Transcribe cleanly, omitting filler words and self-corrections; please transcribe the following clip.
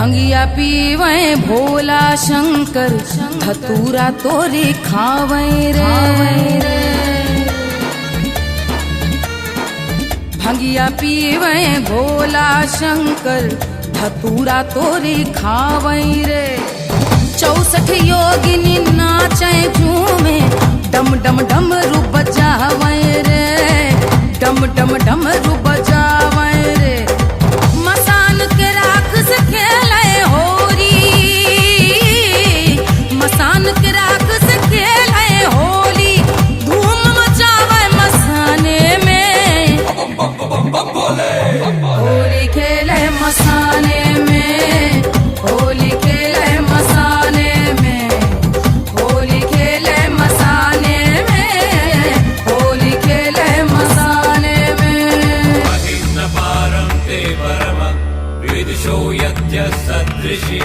भंगिया पीवे भोला शंकर, धतूरा तोरे खावे रे। भंगिया पीवे भोला शंकर, धतूरा तोरे खावे रे। 64 योगिनी नाचे झूमे, डम डम डमरू बजावे रे। डम डम डमरू बजावे रे। मसान के राख से खेले होरी, मसान के राख से खेले होली। धूम मचावे मसाने में, होली खेले मसाने में, होली खेले मसाने में, होली खेले मसाने में, होली खेले मसाने में। महिम्न पारं ते परम विदुषो यज्ञ सदृशि।